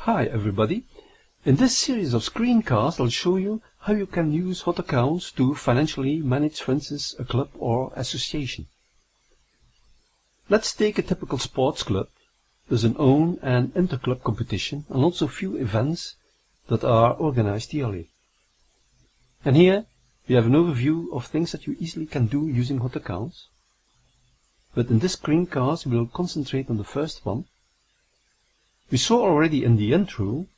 Hi everybody. In this series of screencasts, I'll show you how you can use hot accounts to financially manage, for instance, a club or association. Let's take a typical sports club. There's an own and inter-club competition and also few events that are organized yearly. And here we have an overview of things that you easily can do using hot accounts. But in this screencast we will concentrate on the first one. We saw already in the intro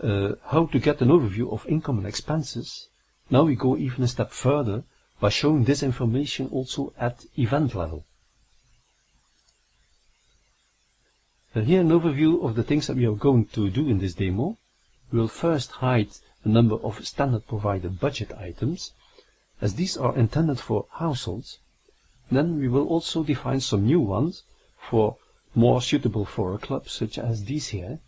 how to get an overview of income and expenses. Now we go even a step further by showing this information also at event level. And here an overview of the things that we are going to do in this demo. We will first hide a number of standard provided budget items, as these are intended for households. Then we will also define some new ones for more suitable for a club, such as these here.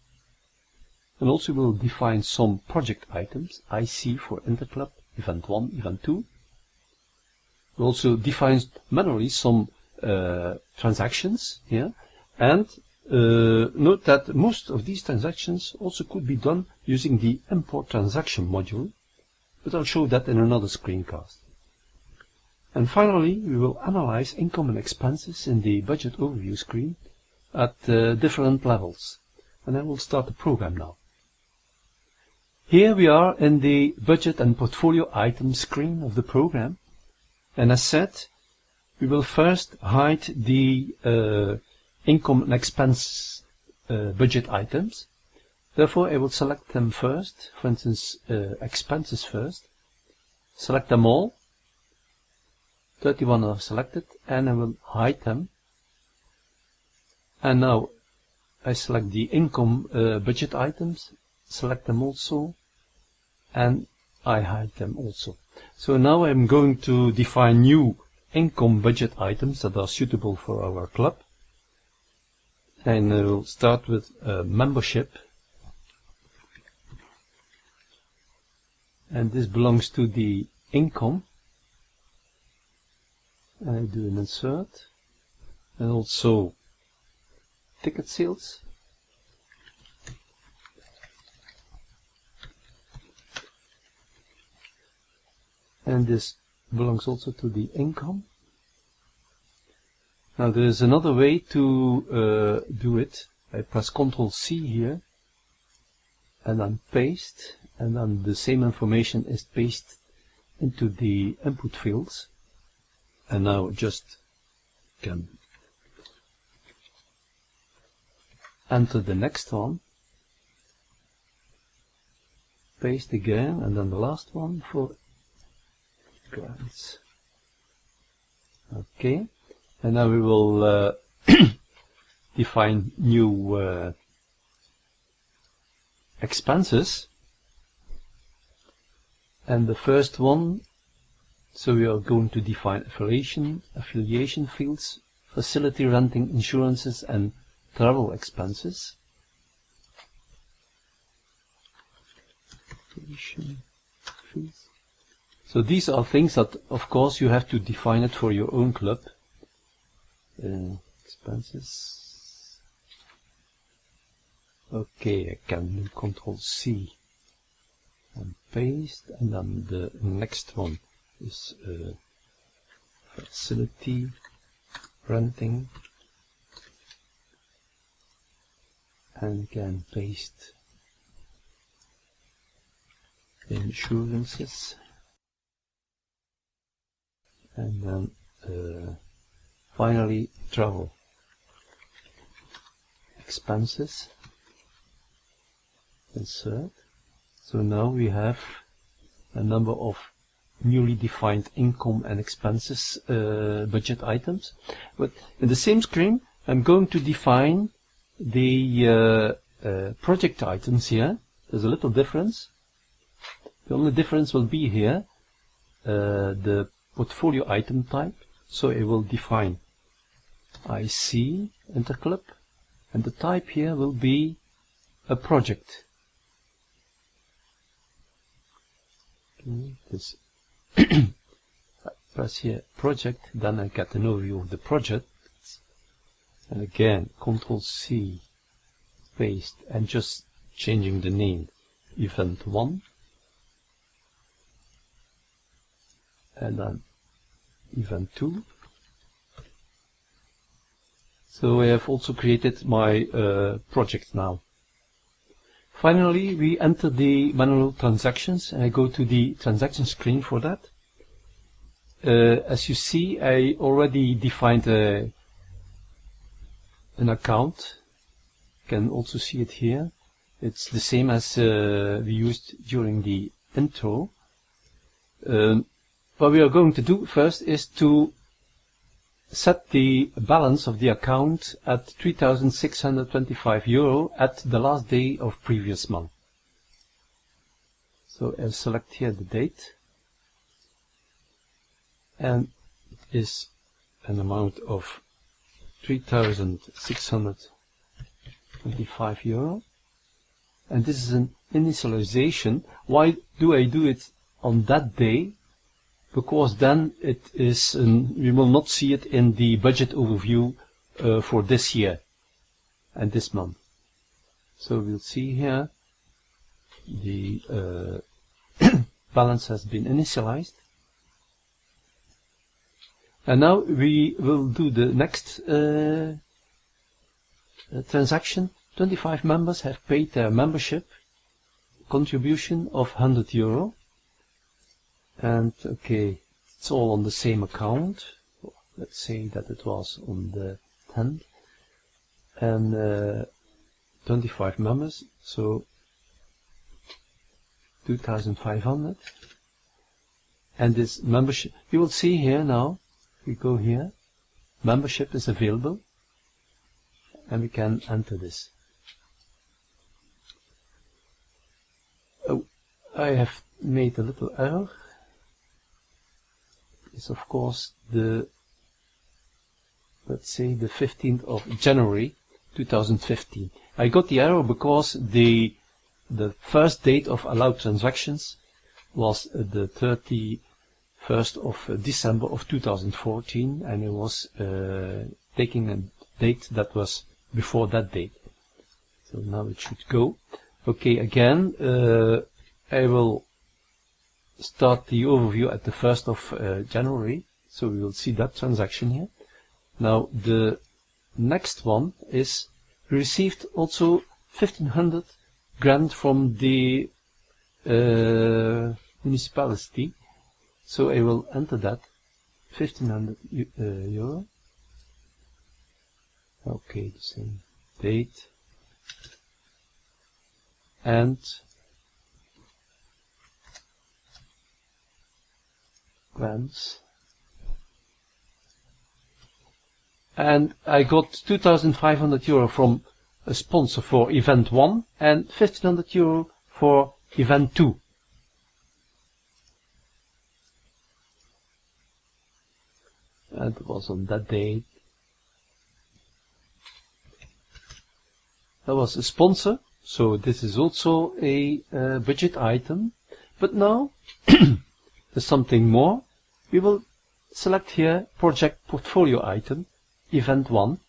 And also we'll define some project items, IC for interclub, event 1, event 2. We'll also define manually some transactions here, and note that most of these transactions also could be done using the import transaction module, but I'll show that in another screencast. And finally, we will analyze income and expenses in the budget overview screen at different levels. And I will start the program now. Here we are in the budget and portfolio item screen of the program. And as said, we will first hide the income and expense budget items. Therefore, I will select them first, for instance, expenses first. Select them all. 31 are selected, and I will hide them. And now I select the income budget items, select them also, and I hide them also. So now I'm going to define new income budget items that are suitable for our club. And I will start with membership. And this belongs to the income. And I do an insert. And also ticket sales. And this belongs also to the income. Now there is another way to do it. I press Ctrl C here and then paste, and then the same information is pasted into the input fields. And now just can enter the next one, paste again, and then the last one for grants. Okay, and now we will define new expenses. And the first one, so we are going to define affiliation fields, facility renting, insurances, and travel expenses. So these are things that, of course, you have to define it for your own club. Expenses. Okay, I can do Ctrl C and paste, and then the next one is facility renting, and again paste insurances, and then finally travel expenses, insert. So now we have a number of newly defined income and expenses budget items. But in the same screen, I'm going to define the project items here. There's a little difference. The only difference will be here the portfolio item type. So it will define IC interclub, and the type here will be a project. Okay, this press here project, then I get an overview of the project, and again Ctrl C, paste, and just changing the name event 1 and then event 2. So I have also created my project now. Finally, we enter the manual transactions, and I go to the transaction screen for that. As you see, I already defined an account. You can also see it here. It's the same as we used during the intro. What we are going to do first is to set the balance of the account at €3,625 at the last day of previous month. So I'll select here the date, and it is an amount of €3,625, and this is an initialization. Why do I do it on that day? Because then it is, we will not see it in the budget overview for this year and this month. So we'll see here the balance has been initialized. And now we will do the next transaction. 25 members have paid their membership contribution of €100. And okay, it's all on the same account. Let's say that it was on the 10th, and 25 members, so 2,500. And this membership, you will see here now, if we go here, membership is available, and we can enter this. Oh, I have made a little error. Is of course the, let's say, the 15th of January 2015. I got the error because the first date of allowed transactions was the 31st of December of 2014, and it was taking a date that was before that date. So now it should go. Okay, again, I will start the overview at the 1st of January, so we will see that transaction here. Now the next one is received also 1,500 grant from the municipality, so I will enter that 1,500 euro. Okay, the same date and grants, and I got 2,500 euro from a sponsor for event 1 and 1,500 euro for event 2. And it was on that date. That was a sponsor, so this is also a budget item. But now there's something more. We will select here project portfolio item, event 1.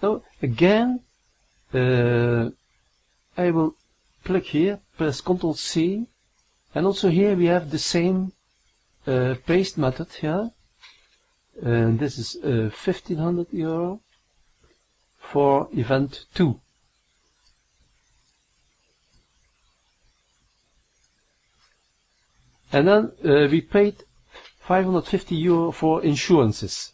Now again, I will click here, press Ctrl C, and also here we have the same paste method here. And this is 1,500 euro for event 2. And then we paid 550 euro for insurances.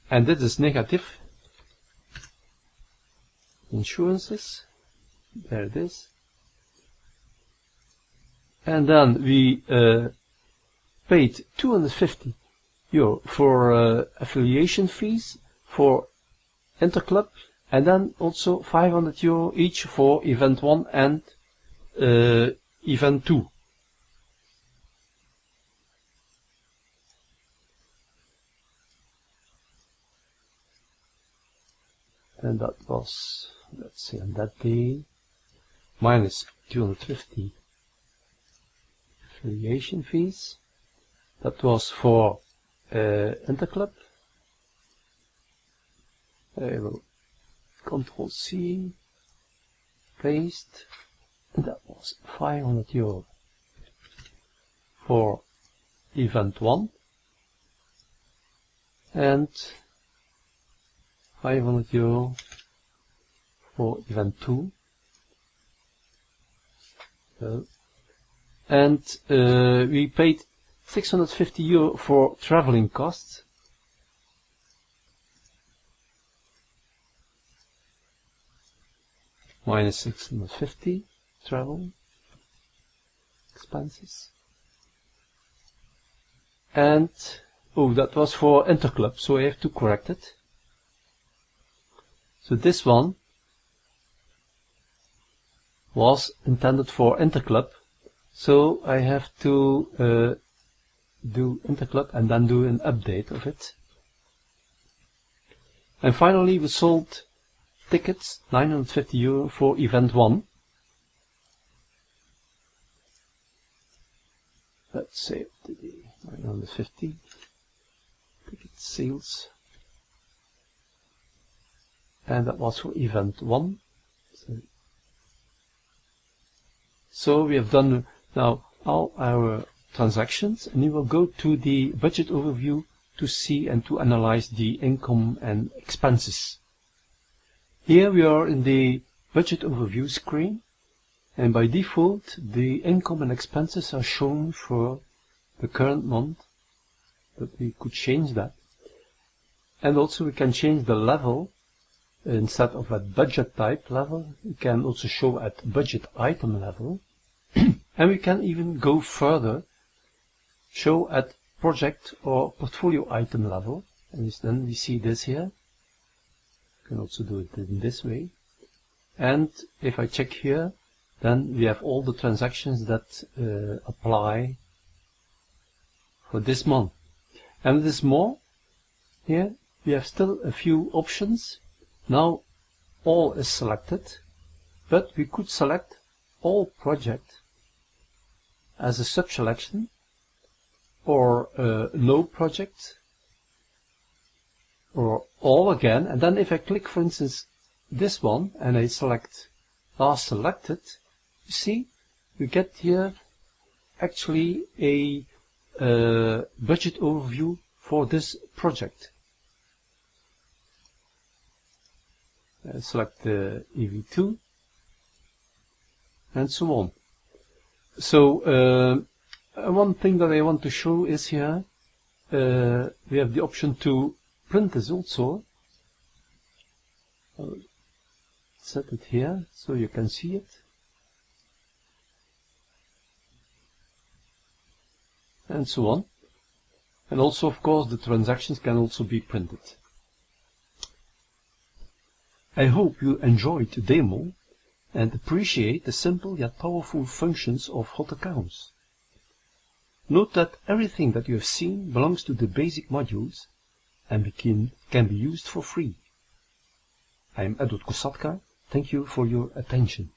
And this is negative. Insurances. There it is. And then we paid 250 euro for affiliation fees for Interclub, and then also 500 euro each for event 1 and event 2. And that was, let's say, on that day, minus 250 affiliation fees. That was for Interclub. I will Control C, paste, and that was €500 for event 1 and €500 for event 2. And we paid €650 for traveling costs. Minus 650 travel expenses. And oh, that was for Interclub, so I have to correct it. So this one was intended for Interclub, so I have to do Interclub and then do an update of it. And finally we sold tickets, €950 for event 1. Let's save the 950 ticket sales. And that was for event 1. So we have done now all our transactions, and we will go to the budget overview to see and to analyze the income and expenses. Here we are in the budget overview screen, and by default the income and expenses are shown for the current month, but we could change that. And also we can change the level. Instead of at budget type level, we can also show at budget item level. And we can even go further, show at project or portfolio item level. And then we see this here. You can also do it in this way. And if I check here, then we have all the transactions that apply for this month. And there's more. Here we have still a few options. Now all is selected, but we could select all project as a sub-selection, or no project, or all again. And then if I click, for instance, this one and I select last selected, you see we get here actually a budget overview for this project. Select the EV2 and so on. So one thing that I want to show is here we have the option to print this also. I'll set it here so you can see it. And so on. And also, of course, the transactions can also be printed. I hope you enjoyed the demo and appreciate the simple yet powerful functions of hot accounts. Note that everything that you have seen belongs to the basic modules and can be used for free. I am Edward Kosatka. Thank you for your attention.